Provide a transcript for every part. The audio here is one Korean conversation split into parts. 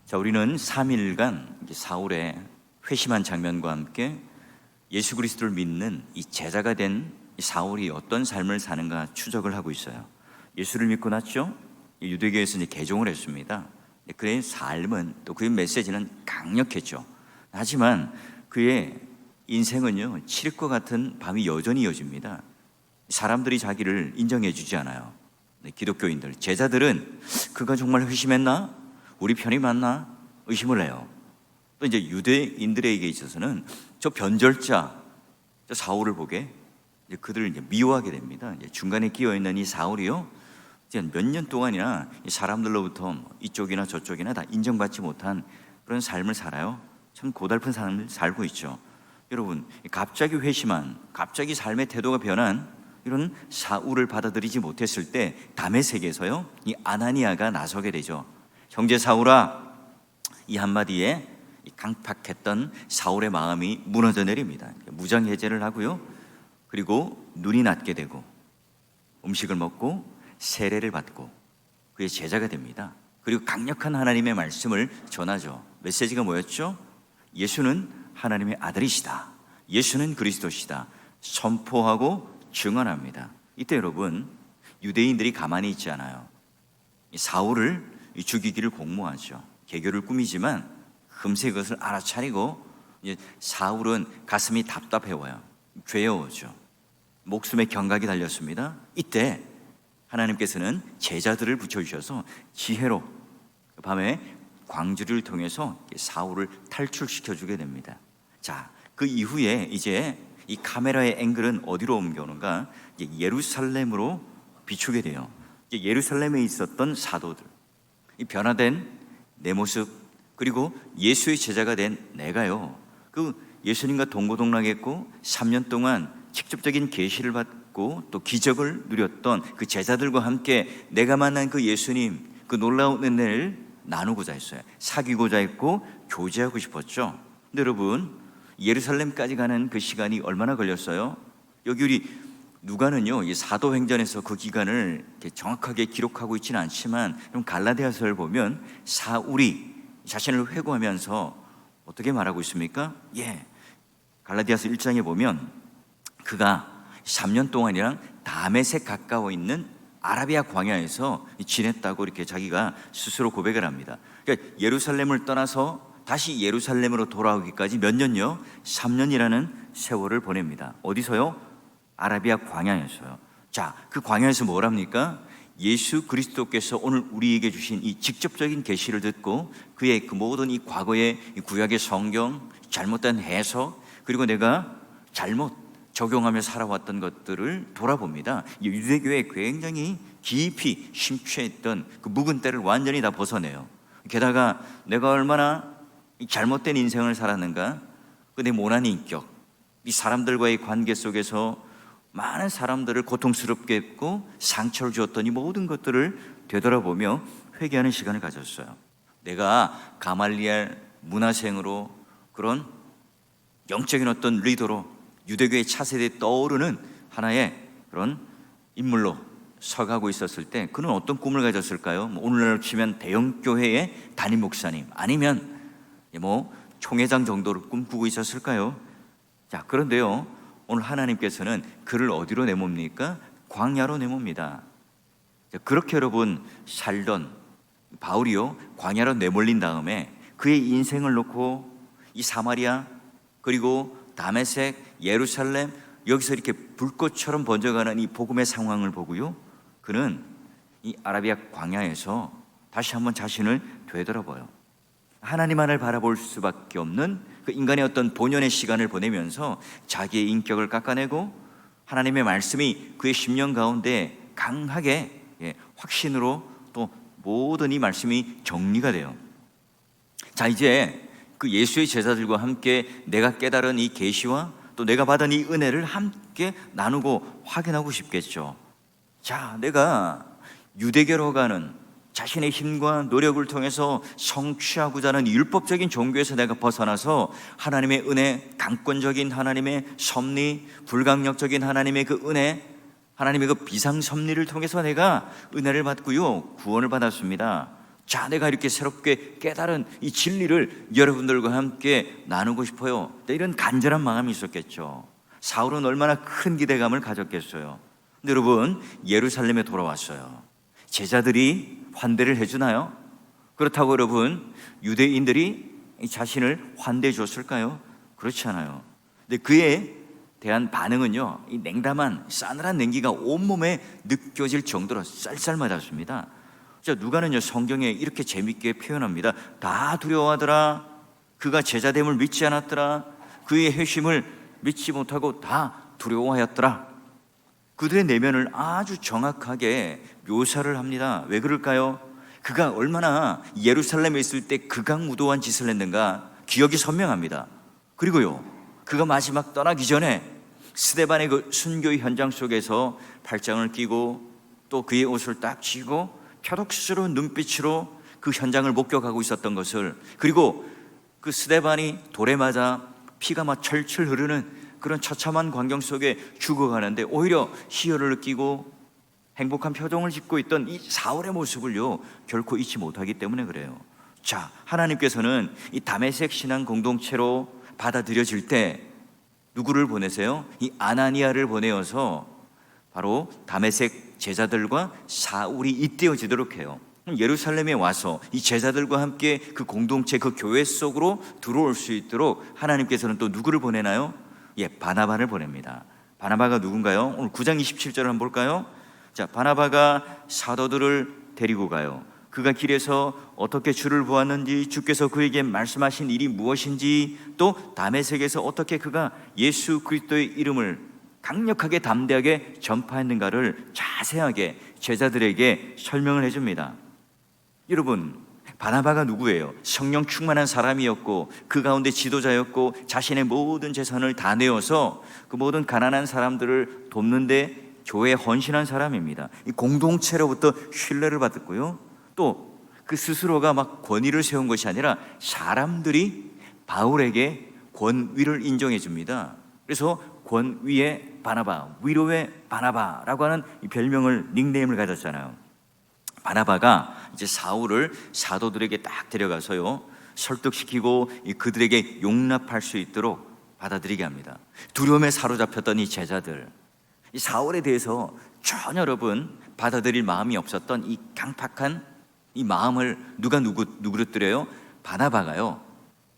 자, 우리는 3일간 사울의 회심한 장면과 함께 예수 그리스도를 믿는 이 제자가 된 사울이 어떤 삶을 사는가 추적을 하고 있어요. 예수를 믿고 났죠. 유대교에서 이제 개종을 했습니다. 그의 삶은 또 그의 메시지는 강력했죠. 하지만 그의 인생은요, 칠흑과 같은 밤이 여전히 이어집니다. 사람들이 자기를 인정해 주지 않아요. 기독교인들, 제자들은 그가 정말 회심했나? 우리 편이 맞나? 의심을 해요. 또 이제 유대인들에게 있어서는 저 변절자, 저 사울을 보게 이제 그들을 이제 미워하게 됩니다. 이제 중간에 끼어 있는 이 사울이요, 이제 몇 년 동안이나 이 사람들로부터 이쪽이나 저쪽이나 다 인정받지 못한 그런 삶을 살아요. 참 고달픈 삶을 살고 있죠. 여러분, 갑자기 회심한, 갑자기 삶의 태도가 변한 이런 사울을 받아들이지 못했을 때 다메섹에서요, 이 아나니아가 나서게 되죠. 형제 사울아, 이 한마디에 강팍했던 사울의 마음이 무너져 내립니다. 무장해제를 하고요, 그리고 눈이 낮게 되고 음식을 먹고 세례를 받고 그의 제자가 됩니다. 그리고 강력한 하나님의 말씀을 전하죠. 메시지가 뭐였죠? 예수는 하나님의 아들이시다, 예수는 그리스도시다 선포하고 증언합니다. 이때 여러분, 유대인들이 가만히 있지 않아요. 사울을 죽이기를 공모하죠. 개교를 꾸미지만 금세 그것을 알아차리고 사울은 가슴이 답답해워요. 괴로워져. 목숨에 경각이 달렸습니다. 이때 하나님께서는 제자들을 붙여주셔서 지혜로 밤에 광주를 통해서 사울을 탈출시켜주게 됩니다. 자, 그 이후에 이제 이 카메라의 앵글은 어디로 옮겨오는가? 예루살렘으로 비추게 돼요. 예루살렘에 있었던 사도들, 이 변화된 내 모습, 그리고 예수의 제자가 된 내가요, 그 예수님과 동고동락했고 3년 동안 직접적인 계시를 받고 또 기적을 누렸던 그 제자들과 함께 내가 만난 그 예수님, 그 놀라운 은혜를 나누고자 했어요. 사귀고자 했고 교제하고 싶었죠. 근데 여러분, 예루살렘까지 가는 그 시간이 얼마나 걸렸어요? 여기 우리 누가는요, 이 사도행전에서 그 기간을 이렇게 정확하게 기록하고 있지는 않지만 좀 갈라디아서를 보면 사울이 자신을 회고하면서 어떻게 말하고 있습니까? 갈라디아서 1장에 보면 그가 3년 동안이랑 다메섹 가까워 있는 아라비아 광야에서 지냈다고 이렇게 자기가 스스로 고백을 합니다. 그러니까 예루살렘을 떠나서 다시 예루살렘으로 돌아오기까지 몇 년요? 3년이라는 세월을 보냅니다. 어디서요? 아라비아 광야에서요. 자, 그 광야에서 뭘 합니까? 예수 그리스도께서 오늘 우리에게 주신 이 직접적인 계시를 듣고 그의 그 모든 이 과거의 이 구약의 성경, 잘못된 해석, 그리고 내가 잘못 적용하며 살아왔던 것들을 돌아봅니다. 유대교에 굉장히 깊이 심취했던 그 묵은 때를 완전히 다 벗어내요. 게다가 내가 얼마나 잘못된 인생을 살았는가, 내 모난 인격, 이 사람들과의 관계 속에서 많은 사람들을 고통스럽게 했고 상처를 주었던 이 모든 것들을 되돌아보며 회개하는 시간을 가졌어요. 내가 가말리엘 문화생으로 그런 영적인 어떤 리더로 유대교의 차세대에 떠오르는 하나의 그런 인물로 서가고 있었을 때 그는 어떤 꿈을 가졌을까요? 오늘날로 치면 대형교회의 담임 목사님, 아니면 총회장 정도를 꿈꾸고 있었을까요? 자, 그런데요, 오늘 하나님께서는 그를 어디로 내몹니까? 광야로 내몹니다. 그렇게 여러분 살던 바울이요, 광야로 내몰린 다음에 그의 인생을 놓고 이 사마리아, 그리고 다메섹, 예루살렘, 여기서 이렇게 불꽃처럼 번져가는 이 복음의 상황을 보고요, 그는 이 아라비아 광야에서 다시 한번 자신을 되돌아봐요. 하나님만을 바라볼 수밖에 없는 그 인간의 어떤 본연의 시간을 보내면서 자기의 인격을 깎아내고 하나님의 말씀이 그의 심령 가운데 강하게 확신으로 또 모든 이 말씀이 정리가 돼요. 자, 이제 그 예수의 제자들과 함께 내가 깨달은 이 계시와 또 내가 받은 이 은혜를 함께 나누고 확인하고 싶겠죠. 자, 내가 유대교로 가는 자신의 힘과 노력을 통해서 성취하고자 하는 율법적인 종교에서 내가 벗어나서 하나님의 은혜, 강권적인 하나님의 섭리, 불강력적인 하나님의 그 은혜, 하나님의 그 비상섭리를 통해서 내가 은혜를 받고요, 구원을 받았습니다. 자, 내가 이렇게 새롭게 깨달은 이 진리를 여러분들과 함께 나누고 싶어요. 이런 간절한 마음이 있었겠죠. 사울은 얼마나 큰 기대감을 가졌겠어요. 근데 여러분, 예루살렘에 돌아왔어요. 제자들이 환대를 해주나요? 그렇다고 여러분, 유대인들이 자신을 환대해 줬을까요? 그렇지 않아요. 근데 그에 대한 반응은요, 이 냉담한 싸늘한 냉기가 온몸에 느껴질 정도로 쌀쌀맞았습니다. 자, 누가는요, 성경에 이렇게 재밌게 표현합니다. 다 두려워하더라. 그가 제자됨을 믿지 않았더라. 그의 회심을 믿지 못하고 다 두려워하였더라. 그들의 내면을 아주 정확하게 묘사를 합니다. 왜 그럴까요? 그가 얼마나 예루살렘에 있을 때 극악무도한 짓을 했는가 기억이 선명합니다. 그리고요, 그가 마지막 떠나기 전에 스데반의 그 순교의 현장 속에서 팔짱을 끼고 또 그의 옷을 딱 쥐고 표독스러운 눈빛으로 그 현장을 목격하고 있었던 것을, 그리고 그 스데반이 돌에 맞아 피가 막 철철 흐르는 그런 처참한 광경 속에 죽어가는데 오히려 희열을 느끼고 행복한 표정을 짓고 있던 이 사울의 모습을요, 결코 잊지 못하기 때문에 그래요. 자, 하나님께서는 이 다메섹 신앙 공동체로 받아들여질 때 누구를 보내세요? 이 아나니아를 보내어서 바로 다메섹 제자들과 사울이 잇대어지도록 해요. 예루살렘에 와서 이 제자들과 함께 그 공동체, 그 교회 속으로 들어올 수 있도록 하나님께서는 또 누구를 보내나요? 바나바를 보냅니다. 바나바가 누군가요? 오늘 9장 27절을 한번 볼까요? 자, 바나바가 사도들을 데리고 가요. 그가 길에서 어떻게 주를 보았는지, 주께서 그에게 말씀하신 일이 무엇인지, 또 다메섹에서 어떻게 그가 예수 그리스도의 이름을 강력하게 담대하게 전파했는가를 자세하게 제자들에게 설명을 해줍니다. 여러분, 바나바가 누구예요? 성령 충만한 사람이었고 그 가운데 지도자였고 자신의 모든 재산을 다 내어서 그 모든 가난한 사람들을 돕는데 교회에 헌신한 사람입니다. 이 공동체로부터 신뢰를 받았고요, 또 그 스스로가 막 권위를 세운 것이 아니라 사람들이 바울에게 권위를 인정해 줍니다. 그래서 권위의 바나바, 위로의 바나바라고 하는 이 별명을, 닉네임을 가졌잖아요. 바나바가 이제 사울을 사도들에게 딱 데려가서요, 설득시키고 그들에게 용납할 수 있도록 받아들이게 합니다. 두려움에 사로잡혔던 이 제자들, 이 사울에 대해서 전혀 여러분 받아들일 마음이 없었던 이 강팍한 이 마음을 누구를 바나바가요,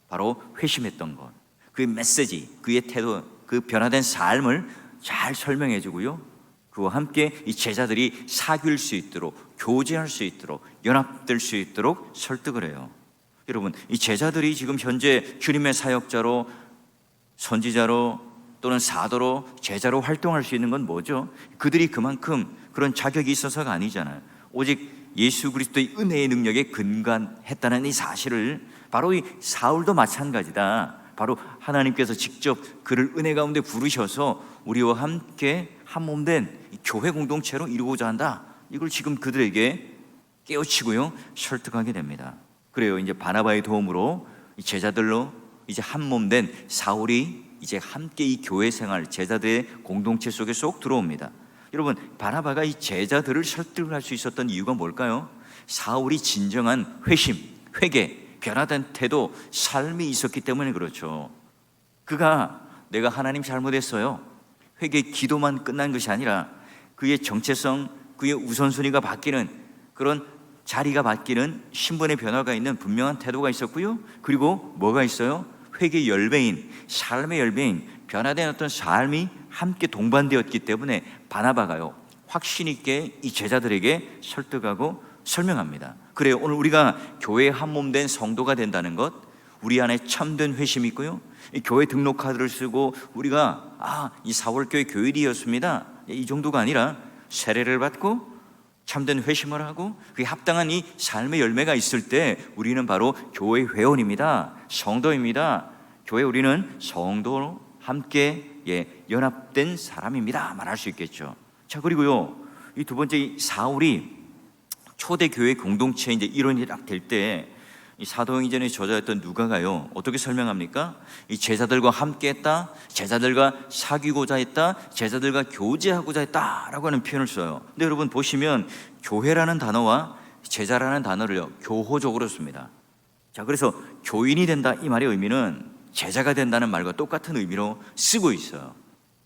바로 회심했던 것, 그의 메시지, 그의 태도, 그 변화된 삶을 잘 설명해 주고요, 그와 함께 이 제자들이 사귈 수 있도록, 교제할 수 있도록, 연합될 수 있도록 설득을 해요. 여러분, 이 제자들이 지금 현재 주님의 사역자로, 선지자로 또는 사도로, 제자로 활동할 수 있는 건 뭐죠? 그들이 그만큼 그런 자격이 있어서가 아니잖아요. 오직 예수 그리스도의 은혜의 능력에 근간했다는 이 사실을, 바로 이 사울도 마찬가지다. 바로 하나님께서 직접 그를 은혜 가운데 부르셔서 우리와 함께 한 몸된 교회 공동체로 이루고자 한다. 이걸 지금 그들에게 깨우치고요, 설득하게 됩니다. 그래요, 이제 바나바의 도움으로 이 제자들로 이제 한 몸된 사울이 이제 함께 이 교회 생활, 제자들의 공동체 속에 쏙 들어옵니다. 여러분, 바나바가 이 제자들을 설득을 할 수 있었던 이유가 뭘까요? 사울이 진정한 회심, 회개, 변화된 태도, 삶이 있었기 때문에 그렇죠. 그가 내가 하나님 잘못했어요, 회개 기도만 끝난 것이 아니라 그의 정체성, 그의 우선순위가 바뀌는, 그런 자리가 바뀌는 신분의 변화가 있는 분명한 태도가 있었고요, 그리고 뭐가 있어요? 회개의 열매인, 삶의 열매인 변화된 어떤 삶이 함께 동반되었기 때문에 바나바가요, 확신 있게 이 제자들에게 설득하고 설명합니다. 그래요, 오늘 우리가 교회의 한 몸 된 성도가 된다는 것, 우리 안에 참된 회심이 있고요, 이 교회 등록카드를 쓰고 우리가 이 사월교회 교일이었습니다, 이 정도가 아니라 세례를 받고 참된 회심을 하고 그에 합당한 이 삶의 열매가 있을 때 우리는 바로 교회 회원입니다, 성도입니다. 교회 우리는 성도로 함께 연합된 사람입니다 말할 수 있겠죠. 자, 그리고요, 이 두 번째, 이 사울이 초대교회 공동체의 이제 일원이 딱 될 때 이 사도행전의 저자였던 누가가요, 어떻게 설명합니까? 이 제자들과 함께 했다, 제자들과 사귀고자 했다, 제자들과 교제하고자 했다라고 하는 표현을 써요. 근데 여러분 보시면 교회라는 단어와 제자라는 단어를요 교호적으로 씁니다. 자, 그래서 교인이 된다 이 말의 의미는 제자가 된다는 말과 똑같은 의미로 쓰고 있어요.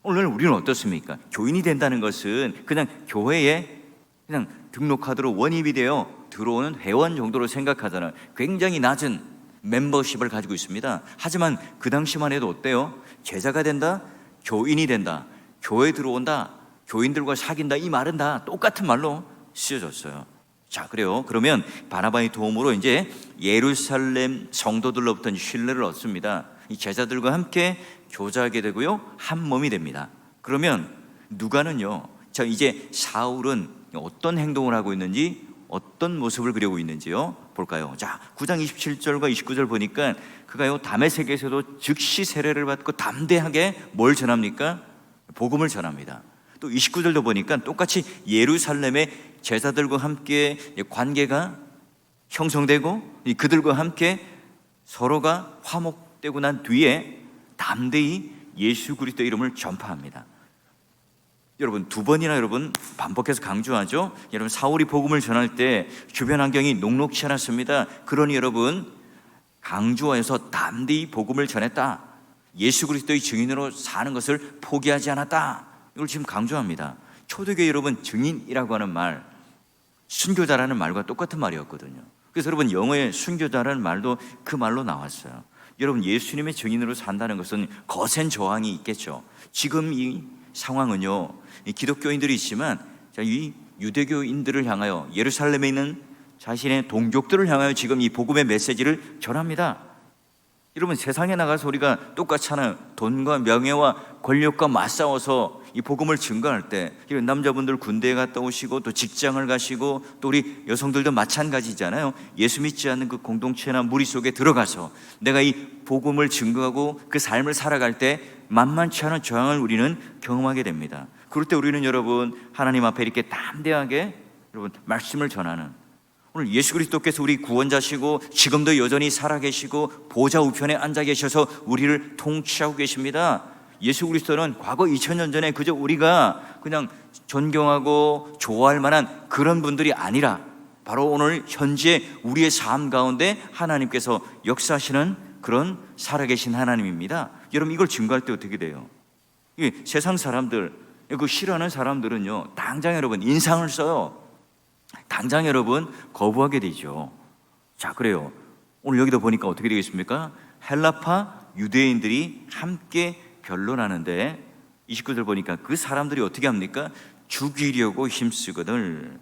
오늘 우리는 어떻습니까? 교인이 된다는 것은 그냥 교회에 그냥 등록카드로 원입이 되어 들어오는 회원 정도로 생각하잖아요. 굉장히 낮은 멤버십을 가지고 있습니다. 하지만 그 당시만 해도 어때요? 제자가 된다, 교인이 된다, 교회에 들어온다, 교인들과 사귄다, 이 말은 다 똑같은 말로 쓰여졌어요. 자, 그래요. 그러면 바나바의 도움으로 이제 예루살렘 성도들로부터 신뢰를 얻습니다. 이 제자들과 함께 교제하게 되고요, 한 몸이 됩니다. 그러면 누가는요, 자, 이제 사울은 어떤 행동을 하고 있는지, 어떤 모습을 그리고 있는지요 볼까요? 자, 9장 27절과 29절 보니까 그가요 다메섹에서도 즉시 세례를 받고 담대하게 뭘 전합니까? 복음을 전합니다. 또 29절도 보니까 똑같이 예루살렘의 제자들과 함께 관계가 형성되고 그들과 함께 서로가 화목되고 난 뒤에 담대히 예수 그리스도의 이름을 전파합니다. 여러분, 두 번이나 반복해서 강조하죠. 여러분, 사울이 복음을 전할 때 주변 환경이 녹록지 않았습니다. 그러니 여러분, 강조하여서 담대히 복음을 전했다, 예수 그리스도의 증인으로 사는 것을 포기하지 않았다, 이걸 지금 강조합니다. 초대교회 여러분, 증인이라고 하는 말, 순교자라는 말과 똑같은 말이었거든요. 그래서 여러분, 영어의 순교자라는 말도 그 말로 나왔어요. 여러분, 예수님의 증인으로 산다는 것은 거센 저항이 있겠죠. 지금 이 상황은요, 이 기독교인들이 있지만 이 유대교인들을 향하여, 예루살렘에 있는 자신의 동족들을 향하여 지금 이 복음의 메시지를 전합니다. 여러분, 세상에 나가서 우리가 똑같잖아요. 돈과 명예와 권력과 맞싸워서 이 복음을 증거할 때, 남자분들 군대에 갔다 오시고 또 직장을 가시고 또 우리 여성들도 마찬가지잖아요. 예수 믿지 않는 그 공동체나 무리 속에 들어가서 내가 이 복음을 증거하고 그 삶을 살아갈 때 만만치 않은 저항을 우리는 경험하게 됩니다. 그럴 때 우리는 여러분, 하나님 앞에 이렇게 담대하게 여러분 말씀을 전하는, 오늘 예수 그리스도께서 우리 구원자시고 지금도 여전히 살아계시고 보좌 우편에 앉아 계셔서 우리를 통치하고 계십니다. 예수 그리스도는 과거 2000년 전에 그저 우리가 그냥 존경하고 좋아할 만한 그런 분들이 아니라 바로 오늘 현재 우리의 삶 가운데 하나님께서 역사하시는 그런 살아계신 하나님입니다. 여러분, 이걸 증거할 때 어떻게 돼요? 세상 사람들, 그 싫어하는 사람들은요, 당장 여러분 인상을 써요. 당장 여러분 거부하게 되죠. 자, 그래요. 오늘 여기도 보니까 어떻게 되겠습니까? 헬라파 유대인들이 함께 변론하는데 29절 보니까 그 사람들이 어떻게 합니까? 죽이려고 힘쓰거든.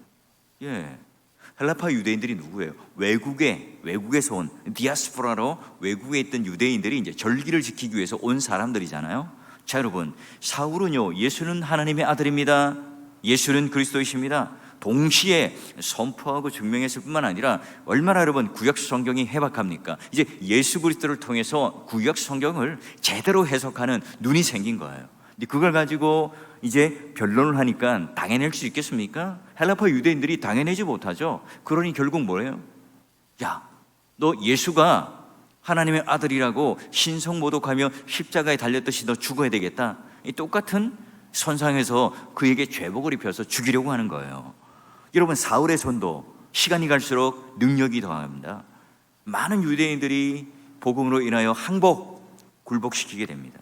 헬라파 유대인들이 누구예요? 외국에서 온 디아스포라로 외국에 있던 유대인들이 이제 절기를 지키기 위해서 온 사람들이잖아요. 자, 여러분, 사울은요, 예수는 하나님의 아들입니다, 예수는 그리스도이십니다, 동시에 선포하고 증명했을 뿐만 아니라 얼마나 여러분 구약 성경이 해박합니까? 이제 예수 그리스도를 통해서 구약 성경을 제대로 해석하는 눈이 생긴 거예요. 근데 그걸 가지고 이제 변론을 하니까 당해낼 수 있겠습니까? 헬라파 유대인들이 당해내지 못하죠. 그러니 결국 뭐예요? 야, 너 예수가 하나님의 아들이라고 신성모독하며 십자가에 달렸듯이 너 죽어야 되겠다, 이 똑같은 선상에서 그에게 죄복을 입혀서 죽이려고 하는 거예요. 여러분, 사울의 손도 시간이 갈수록 능력이 더합니다. 많은 유대인들이 복음으로 인하여 굴복시키게 됩니다.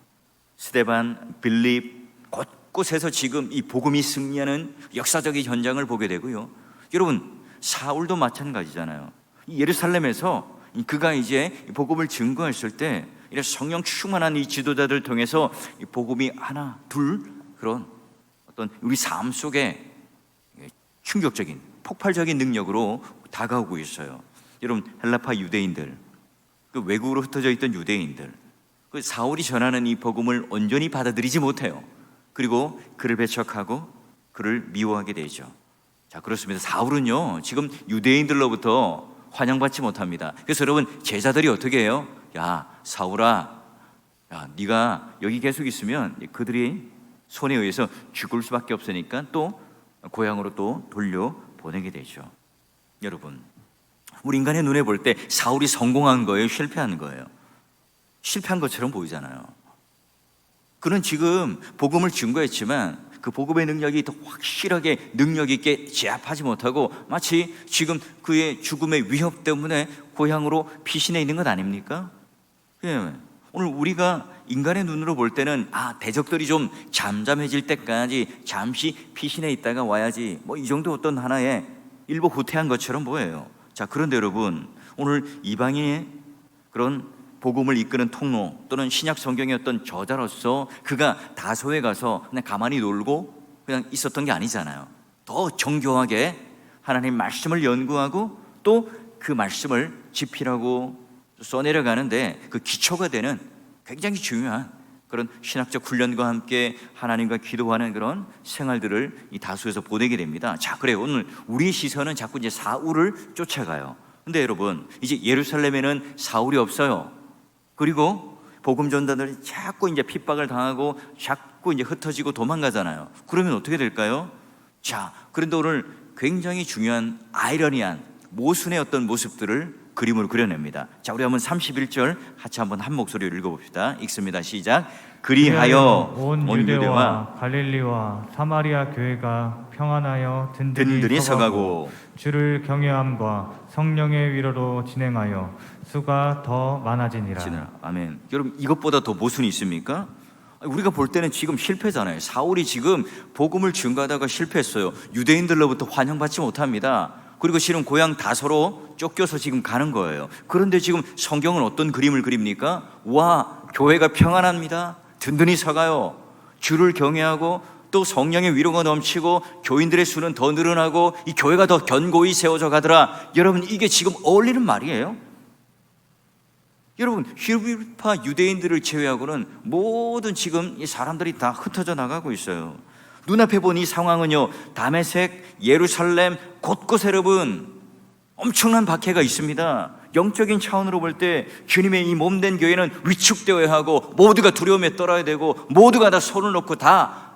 스데반, 빌립, 곳곳에서 지금 이 복음이 승리하는 역사적인 현장을 보게 되고요. 여러분, 사울도 마찬가지잖아요. 예루살렘에서 그가 이제 복음을 증거했을 때 이런 성령 충만한 이 지도자들 통해서 이 복음이 하나, 둘, 그런 어떤 우리 삶 속에 충격적인 폭발적인 능력으로 다가오고 있어요. 여러분, 헬라파 유대인들, 그 외국으로 흩어져 있던 유대인들, 그 사울이 전하는 이 복음을 온전히 받아들이지 못해요. 그리고 그를 배척하고 그를 미워하게 되죠. 자, 그렇습니다. 사울은요, 지금 유대인들로부터 환영받지 못합니다. 그래서 여러분, 제자들이 어떻게 해요? 야, 사울아, 야, 네가 여기 계속 있으면 그들이 손에 의해서 죽을 수밖에 없으니까 또 고향으로 또 돌려보내게 되죠. 여러분, 우리 인간의 눈에 볼 때 사울이 성공한 거예요, 실패한 거예요? 실패한 것처럼 보이잖아요. 그는 지금 복음을 증거했지만 그 복음의 능력이 더 확실하게 능력 있게 제압하지 못하고 마치 지금 그의 죽음의 위협 때문에 고향으로 피신해 있는 것 아닙니까? 예. 오늘 우리가 인간의 눈으로 볼 때는 대적들이 좀 잠잠해질 때까지 잠시 피신해 있다가 와야지 뭐 이 정도 어떤 하나의 일부 후퇴한 것처럼 보여요. 자, 그런데 여러분, 오늘 이방인의 그런 복음을 이끄는 통로 또는 신약 성경의 어떤 저자로서 그가 다소에 가서 그냥 가만히 놀고 그냥 있었던 게 아니잖아요. 더 정교하게 하나님 말씀을 연구하고 또 그 말씀을 집필하고 써내려가는데 그 기초가 되는 굉장히 중요한 그런 신학적 훈련과 함께 하나님과 기도하는 그런 생활들을 이 다수에서 보내게 됩니다. 자, 그래요. 오늘 우리 시선은 자꾸 이제 사울을 쫓아가요. 근데 여러분, 이제 예루살렘에는 사울이 없어요. 그리고 복음 전단들이 자꾸 이제 핍박을 당하고 자꾸 이제 흩어지고 도망가잖아요. 그러면 어떻게 될까요? 자, 그런데 오늘 굉장히 중요한 아이러니한 모순의 어떤 모습들을 그림으로 그려냅니다. 자, 우리 한번 31절 같이 한번 한 목소리로 읽어봅시다. 읽습니다. 시작. 그리하여 온 유대와 갈릴리와 사마리아 교회가 평안하여 든든히 서가고 주를 경외함과 성령의 위로로 진행하여 수가 더 많아지니라. 아멘. 여러분, 이것보다 더 모순이 있습니까? 우리가 볼 때는 지금 실패잖아요. 사울이 지금 복음을 증거하다가 실패했어요. 유대인들로부터 환영받지 못합니다. 그리고 실은 고향 다소로 쫓겨서 지금 가는 거예요. 그런데 지금 성경은 어떤 그림을 그립니까? 와, 교회가 평안합니다. 든든히 서가요. 주를 경외하고 또 성령의 위로가 넘치고 교인들의 수는 더 늘어나고 이 교회가 더 견고히 세워져 가더라. 여러분, 이게 지금 어울리는 말이에요? 여러분, 힐파 유대인들을 제외하고는 모든 지금 이 사람들이 다 흩어져 나가고 있어요. 눈앞에 본 이 상황은요, 다메섹, 예루살렘 곳곳에 여러분 엄청난 박해가 있습니다. 영적인 차원으로 볼 때 주님의 이 몸된 교회는 위축되어야 하고 모두가 두려움에 떨어야 되고 모두가 다 손을 놓고 다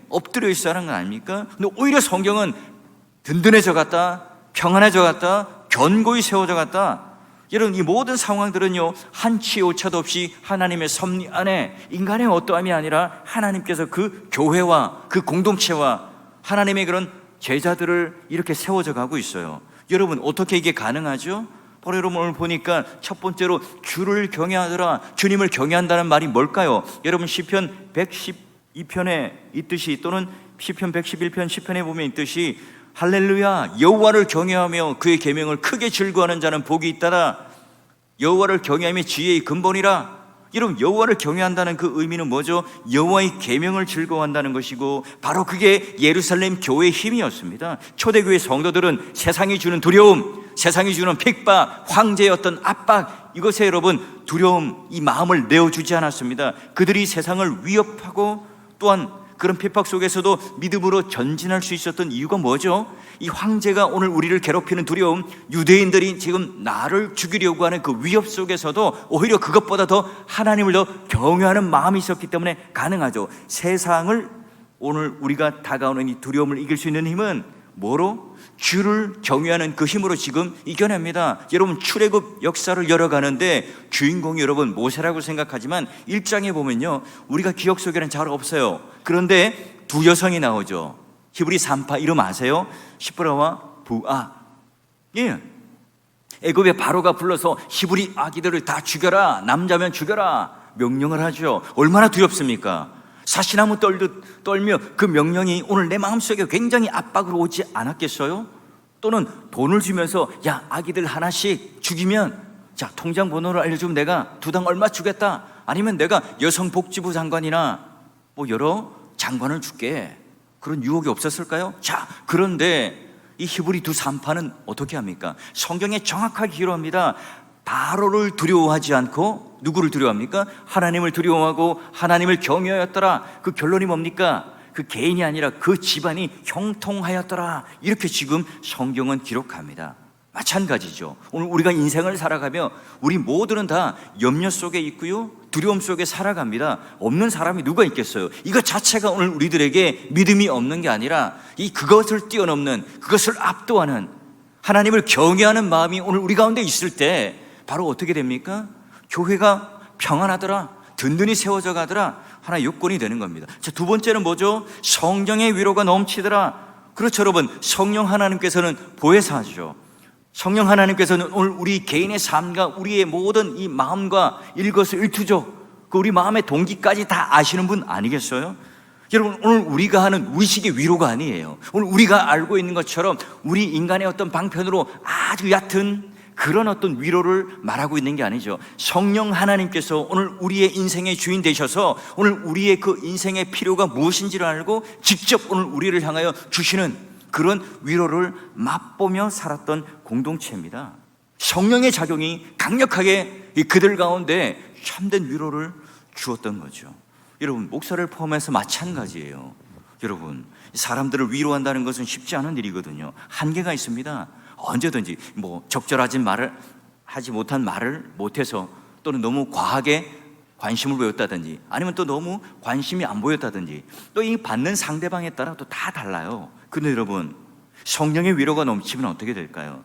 엎드려 있어야 하는 건 아닙니까? 근데 오히려 성경은 든든해져 갔다, 평안해져 갔다, 견고히 세워져 갔다. 여러분, 이 모든 상황들은요, 한치 오차도 없이 하나님의 섭리 안에 인간의 어떠함이 아니라 하나님께서 그 교회와 그 공동체와 하나님의 그런 제자들을 이렇게 세워져 가고 있어요. 여러분, 어떻게 이게 가능하죠? 바로 여러분 오늘 보니까 첫 번째로 주를 경외하더라. 주님을 경외한다는 말이 뭘까요? 여러분, 시편 112편에 있듯이 또는 시편 111편 10편에 보면 있듯이 할렐루야, 여호와를 경외하며 그의 계명을 크게 즐거워하는 자는 복이 있다라. 여호와를 경외하며 지혜의 근본이라. 여러분, 여호와를 경외한다는 그 의미는 뭐죠? 여호와의 계명을 즐거워한다는 것이고 바로 그게 예루살렘 교회의 힘이었습니다. 초대교회 성도들은 세상이 주는 두려움, 세상이 주는 핍박, 황제의 어떤 압박, 이것에 여러분 두려움, 이 마음을 내어주지 않았습니다. 그들이 세상을 위협하고 또한 그런 핍박 속에서도 믿음으로 전진할 수 있었던 이유가 뭐죠? 이 황제가 오늘 우리를 괴롭히는 두려움, 유대인들이 지금 나를 죽이려고 하는 그 위협 속에서도 오히려 그것보다 더 하나님을 더 경외하는 마음이 있었기 때문에 가능하죠. 세상을 오늘 우리가 다가오는 이 두려움을 이길 수 있는 힘은 뭐로? 주를 경외하는 그 힘으로 지금 이겨냅니다. 여러분, 출애굽 역사를 열어가는데 주인공이 여러분 모세라고 생각하지만 1장에 보면요, 우리가 기억 속에는 잘 없어요. 그런데 두 여성이 나오죠. 히브리 3파 이름 아세요? 시프라와 부아. 애굽의 바로가 불러서 히브리 아기들을 다 죽여라, 남자면 죽여라 명령을 하죠. 얼마나 두렵습니까? 사시나무 떨며 그 명령이 오늘 내 마음속에 굉장히 압박으로 오지 않았겠어요? 또는 돈을 주면서 야, 아기들 하나씩 죽이면 자, 통장 번호를 알려주면 내가 두당 얼마 주겠다. 아니면 내가 여성복지부 장관이나 뭐 여러 장관을 줄게. 그런 유혹이 없었을까요? 자, 그런데 이 히브리 두 산파는 어떻게 합니까? 성경에 정확하게 기록합니다. 바로를 두려워하지 않고 누구를 두려워합니까? 하나님을 두려워하고 하나님을 경외하였더라. 그 결론이 뭡니까? 그 개인이 아니라 그 집안이 형통하였더라. 이렇게 지금 성경은 기록합니다. 마찬가지죠. 오늘 우리가 인생을 살아가며 우리 모두는 다 염려 속에 있고요, 두려움 속에 살아갑니다. 없는 사람이 누가 있겠어요? 이것 자체가 오늘 우리들에게 믿음이 없는 게 아니라 그것을 뛰어넘는, 그것을 압도하는 하나님을 경외하는 마음이 오늘 우리 가운데 있을 때 바로 어떻게 됩니까? 교회가 평안하더라, 든든히 세워져 가더라. 하나의 요건이 되는 겁니다. 자, 두 번째는 뭐죠? 성령의 위로가 넘치더라. 그렇죠, 여러분. 성령 하나님께서는 보혜사죠. 성령 하나님께서는 오늘 우리 개인의 삶과 우리의 모든 이 마음과 일거수일투족, 그 우리 마음의 동기까지 다 아시는 분 아니겠어요? 여러분, 오늘 우리가 하는 우리식의 위로가 아니에요. 오늘 우리가 알고 있는 것처럼 우리 인간의 어떤 방편으로 아주 얕은 그런 어떤 위로를 말하고 있는 게 아니죠. 성령 하나님께서 오늘 우리의 인생의 주인 되셔서 오늘 우리의 그 인생의 필요가 무엇인지를 알고 직접 오늘 우리를 향하여 주시는 그런 위로를 맛보며 살았던 공동체입니다. 성령의 작용이 강력하게 그들 가운데 참된 위로를 주었던 거죠. 여러분, 목사를 포함해서 마찬가지예요. 여러분, 사람들을 위로한다는 것은 쉽지 않은 일이거든요. 한계가 있습니다. 언제든지 적절하지 말을 하지 못한 말을 못해서, 또는 너무 과하게 관심을 보였다든지, 아니면 또 너무 관심이 안 보였다든지, 또 이 받는 상대방에 따라 또 다 달라요. 근데 여러분, 성령의 위로가 넘치면 어떻게 될까요?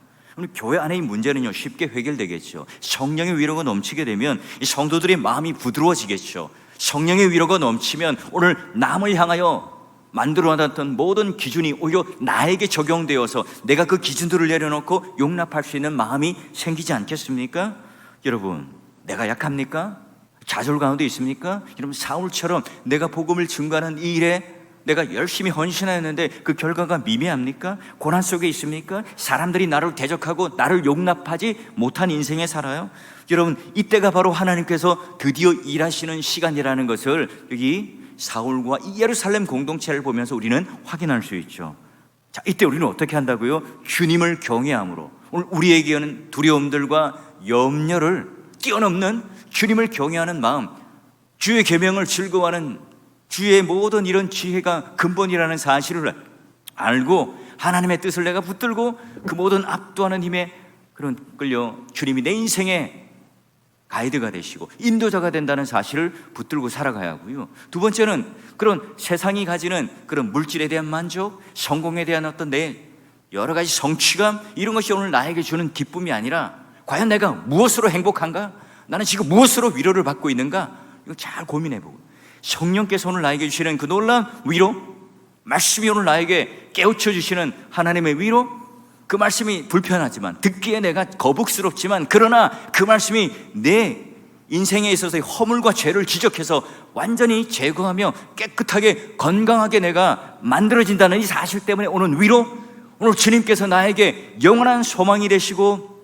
교회 안의 이 문제는요, 쉽게 해결되겠죠. 성령의 위로가 넘치게 되면 이 성도들의 마음이 부드러워지겠죠. 성령의 위로가 넘치면 오늘 남을 향하여 만들어놨던 모든 기준이 오히려 나에게 적용되어서 내가 그 기준들을 내려놓고 용납할 수 있는 마음이 생기지 않겠습니까? 여러분, 내가 약합니까? 좌절 가운데 있습니까? 여러분, 사울처럼 내가 복음을 증거하는 이 일에 내가 열심히 헌신하였는데 그 결과가 미미합니까? 고난 속에 있습니까? 사람들이 나를 대적하고 나를 용납하지 못한 인생에 살아요? 여러분, 이때가 바로 하나님께서 드디어 일하시는 시간이라는 것을 여기 사울과 이 예루살렘 공동체를 보면서 우리는 확인할 수 있죠. 자, 이때 우리는 어떻게 한다고요? 주님을 경외함으로, 오늘 우리에게는 두려움들과 염려를 뛰어넘는 주님을 경외하는 마음, 주의 계명을 즐거워하는, 주의 모든 이런 지혜가 근본이라는 사실을 알고 하나님의 뜻을 내가 붙들고 그 모든 압도하는 힘에 그런 끌려 주님이 내 인생의 가이드가 되시고 인도자가 된다는 사실을 붙들고 살아가야 하고요. 두 번째는 그런 세상이 가지는 그런 물질에 대한 만족, 성공에 대한 어떤 내 여러 가지 성취감, 이런 것이 오늘 나에게 주는 기쁨이 아니라 과연 내가 무엇으로 행복한가? 나는 지금 무엇으로 위로를 받고 있는가? 이거 잘 고민해보고, 성령께서 오늘 나에게 주시는 그 놀라운 위로, 말씀이 오늘 나에게 깨우쳐 주시는 하나님의 위로, 그 말씀이 불편하지만, 듣기에 내가 거북스럽지만, 그러나 그 말씀이 내 인생에 있어서의 허물과 죄를 지적해서 완전히 제거하며 깨끗하게 건강하게 내가 만들어진다는 이 사실 때문에 오는 위로, 오늘 주님께서 나에게 영원한 소망이 되시고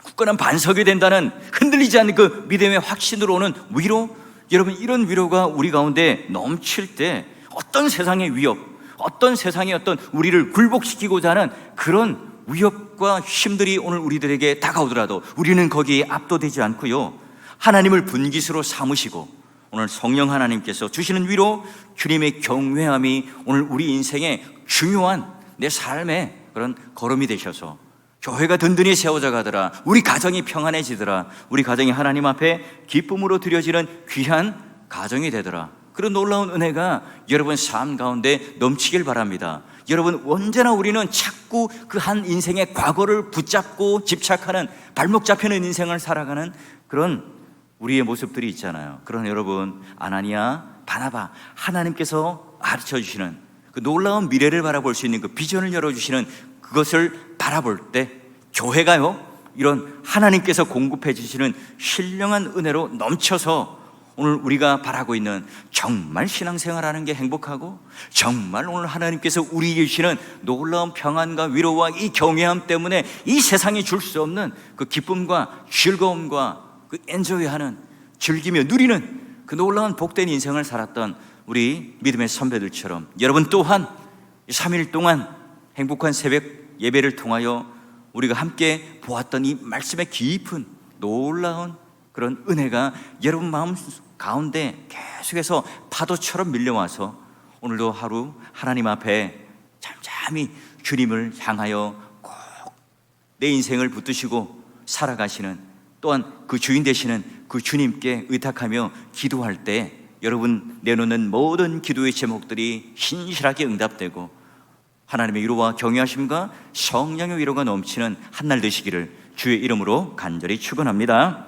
굳건한 반석이 된다는 흔들리지 않는 그 믿음의 확신으로 오는 위로, 여러분, 이런 위로가 우리 가운데 넘칠 때 어떤 세상의 위협, 어떤 세상의 어떤 우리를 굴복시키고자 하는 그런 위협과 힘들이 오늘 우리들에게 다가오더라도 우리는 거기에 압도되지 않고요, 하나님을 분깃으로 삼으시고 오늘 성령 하나님께서 주시는 위로, 주님의 경외함이 오늘 우리 인생의 중요한 내 삶의 그런 걸음이 되셔서 교회가 든든히 세워져 가더라, 우리 가정이 평안해지더라, 우리 가정이 하나님 앞에 기쁨으로 드려지는 귀한 가정이 되더라, 그런 놀라운 은혜가 여러분 삶 가운데 넘치길 바랍니다. 여러분, 언제나 우리는 자꾸 그 한 인생의 과거를 붙잡고 집착하는, 발목 잡히는 인생을 살아가는 그런 우리의 모습들이 있잖아요. 그러나 여러분, 아나니아, 바나바, 하나님께서 가르쳐 주시는 그 놀라운 미래를 바라볼 수 있는 그 비전을 열어주시는 그것을 바라볼 때 교회가요, 이런 하나님께서 공급해 주시는 신령한 은혜로 넘쳐서 오늘 우리가 바라고 있는 정말 신앙생활하는 게 행복하고, 정말 오늘 하나님께서 우리에게 주시는 놀라운 평안과 위로와 이 경외함 때문에 이 세상이 줄 수 없는 그 기쁨과 즐거움과 그 엔조이하는, 즐기며 누리는 그 놀라운 복된 인생을 살았던 우리 믿음의 선배들처럼 여러분 또한 3일 동안 행복한 새벽 예배를 통하여 우리가 함께 보았던 이 말씀의 깊은 놀라운 그런 은혜가 여러분 마음 가운데 계속해서 파도처럼 밀려와서 오늘도 하루 하나님 앞에 잠잠히 주님을 향하여 꼭 내 인생을 붙드시고 살아가시는, 또한 그 주인 되시는 그 주님께 의탁하며 기도할 때 여러분 내놓는 모든 기도의 제목들이 신실하게 응답되고 하나님의 위로와 경외하심과 성령의 위로가 넘치는 한날 되시기를 주의 이름으로 간절히 축원합니다.